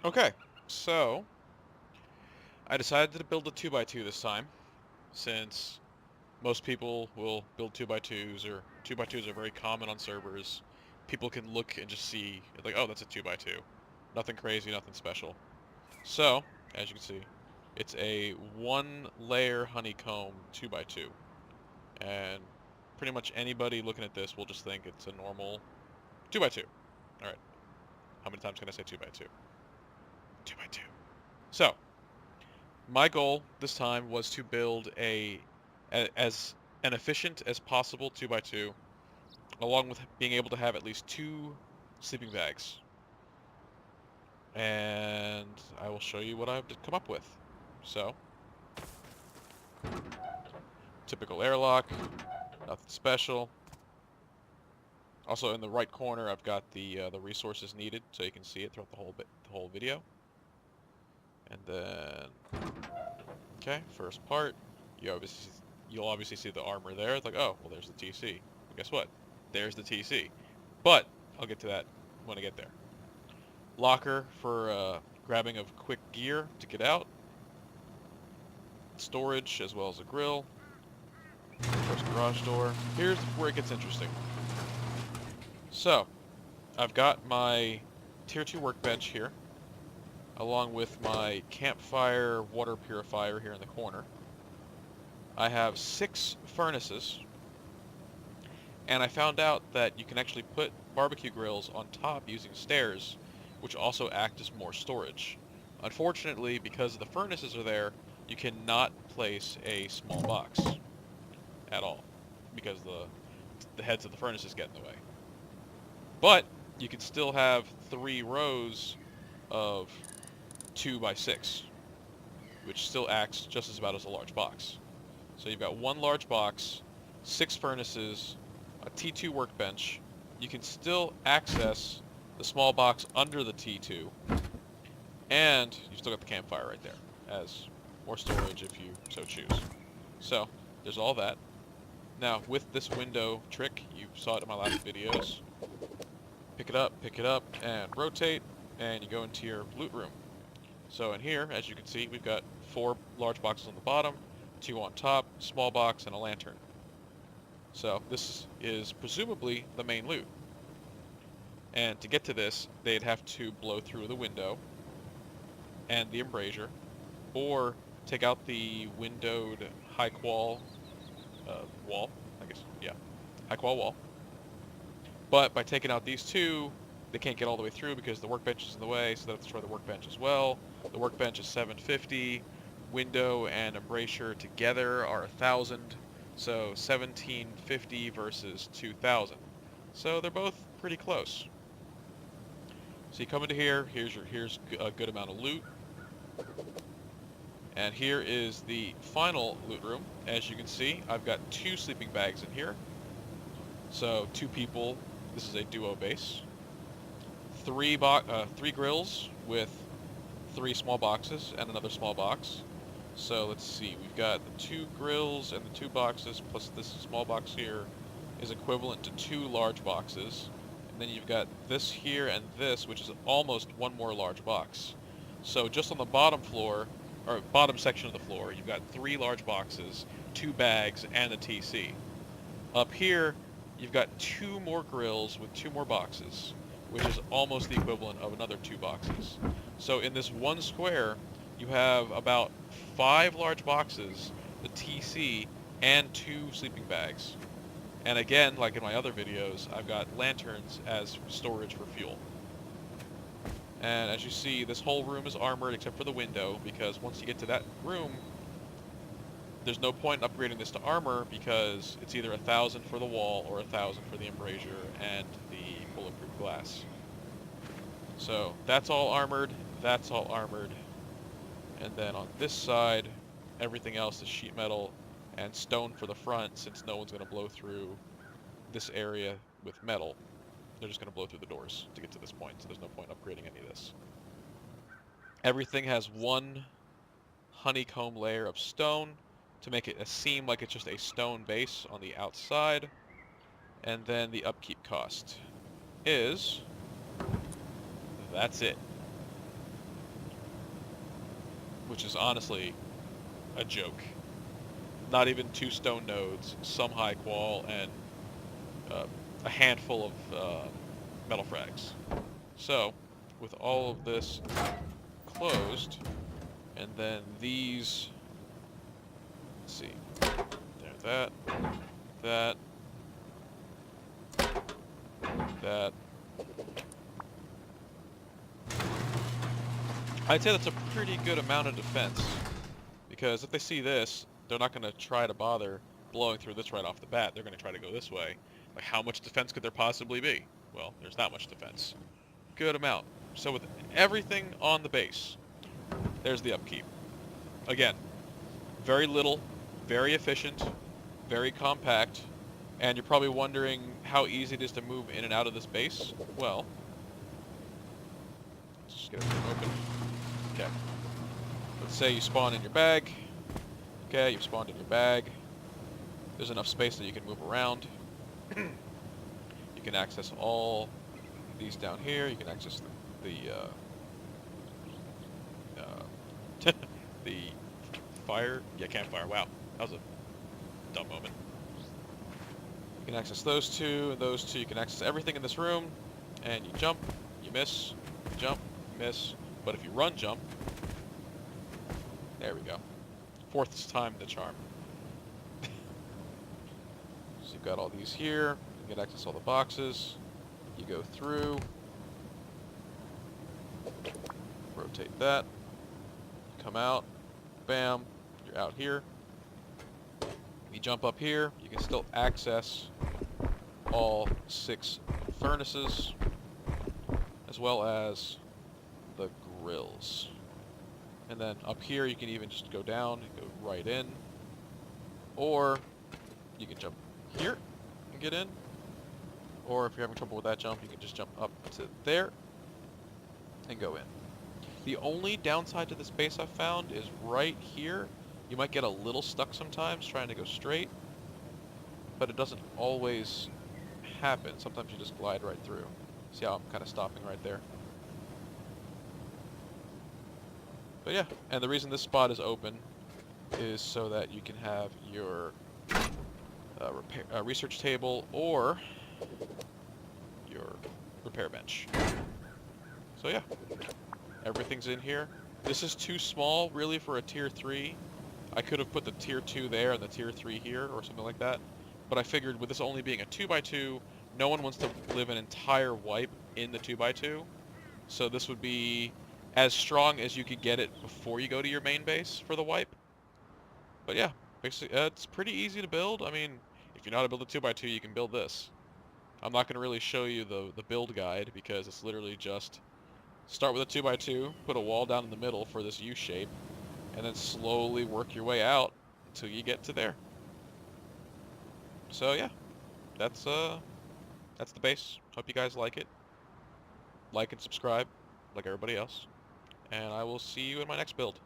Okay, so I decided to build a 2x2 this time, since most people will build 2x2s, or 2x2s are very common on servers. People can look and just see, like, oh, that's a 2x2. Nothing crazy, nothing special. So, as you can see, it's a one layer honeycomb 2x2. And pretty much anybody looking at this will just think it's a normal 2x2. Alright, how many times can I say 2x2? 2x2. So, my goal this time was to build as an efficient as possible 2x2, along with being able to have at least two sleeping bags. And I will show you what I've come up with. So, typical airlock, nothing special. Also in the right corner, I've got the resources needed, so you can see it throughout the whole video. And then, okay, first part, you'll obviously see the armor there. It's like, oh, well, there's the TC. Well, guess what? There's the TC. But I'll get to that when I get there. Locker for grabbing of quick gear to get out. Storage as well as a grill. First garage door. Here's where it gets interesting. So, I've got my tier 2 workbench here, along with my campfire water purifier here in the corner. I have 6 furnaces, and I found out that you can actually put barbecue grills on top using stairs, which also act as more storage. Unfortunately, because the furnaces are there, you cannot place a small box at all, because the heads of the furnaces get in the way. But you can still have 3 rows of 2x6, which still acts just as about as a large box. So you've got one large box, 6 furnaces, a T2 workbench. You can still access the small box under the T2, and you've still got the campfire right there as more storage if you so choose. So there's all that. Now with this window trick, you saw it in my last videos. Pick it up, and rotate, and you go into your loot room. So in here, as you can see, we've got 4 large boxes on the bottom, 2 on top, small box, and a lantern. So this is presumably the main loot. And to get to this, they'd have to blow through the window and the embrasure, or take out the windowed high qual wall, I guess, yeah, high qual wall. But by taking out these 2, they can't get all the way through because the workbench is in the way, so that's for the workbench as well. The workbench is 750. Window and embrasure together are 1,000. So 1,750 versus 2,000. So they're both pretty close. So you come into here. Here's a good amount of loot. And here is the final loot room. As you can see, I've got 2 sleeping bags in here. So 2 people. This is a duo base. 3 grills with 3 small boxes and another small box. So let's see, we've got the 2 grills and the 2 boxes plus this small box here is equivalent to 2 large boxes. And then you've got this here and this, which is almost 1 more large box. So just on the bottom floor, or bottom section of the floor, you've got 3 large boxes, 2 bags, and a TC. Up here, you've got 2 more grills with 2 more boxes, which is almost the equivalent of another 2 boxes. So in this one square, you have about 5 large boxes, the TC, and 2 sleeping bags. And again, like in my other videos, I've got lanterns as storage for fuel. And as you see, this whole room is armored except for the window, because once you get to that room, there's no point in upgrading this to armor because it's either 1,000 for the wall or 1,000 for the embrasure and the bulletproof glass. So that's all armored, that's all armored. And then on this side, everything else is sheet metal and stone for the front, since no one's going to blow through this area with metal. They're just going to blow through the doors to get to this point, so there's no point upgrading any of this. Everything has 1 honeycomb layer of stone to make it seem like it's just a stone base on the outside. And then the upkeep cost is, that's it. which is honestly a joke. Not even 2 stone nodes, some high qual, and a handful of metal frags. So, with all of this closed, and then these, let's see, there, that, that. I'd say that's a pretty good amount of defense, because if they see this, they're not going to try to bother blowing through this right off the bat. They're going to try to go this way. Like, how much defense could there possibly be? Well, there's not much defense. Good amount. So with everything on the base, there's the upkeep. Again, very little, very efficient, very compact, and you're probably wondering how easy it is to move in and out of this base. Well, let's just get everything open. Okay. Let's say you spawn in your bag. Okay, you've spawned in your bag. There's enough space that you can move around. You can access all these down here. You can access the the fire. Yeah, campfire. Wow, that was a dumb moment. You can access those two and those two. You can access everything in this room, and you jump, you miss, jump, miss. But if you run, jump. There we go. Fourth time the charm. So you've got all these here. You can access all the boxes. You go through. Rotate that. Come out. Bam. You're out here. You jump up here. You can still access all 6 furnaces, as well as the grills. And then up here you can even just go down and go right in. Or you can jump here and get in. Or if you're having trouble with that jump, you can just jump up to there and go in. The only downside to this base I've found is right here. You might get a little stuck sometimes trying to go straight, but it doesn't always happen. Sometimes you just glide right through. See how I'm kind of stopping right there? But yeah, and the reason this spot is open is so that you can have your research table or your repair bench. So yeah, everything's in here. This is too small really for a tier 3. I could have put the tier 2 there and the tier 3 here or something like that. But I figured with this only being a 2x2, no one wants to live an entire wipe in the 2x2. So this would be as strong as you could get it before you go to your main base for the wipe. But yeah, basically it's pretty easy to build. I mean, if you know how to build a 2x2, you can build this. I'm not going to really show you the build guide because it's literally just start with a 2x2, put a wall down in the middle for this U shape, and then slowly work your way out until you get to there. So yeah, that's the base. Hope you guys like it. Like and subscribe, like everybody else. And I will see you in my next build.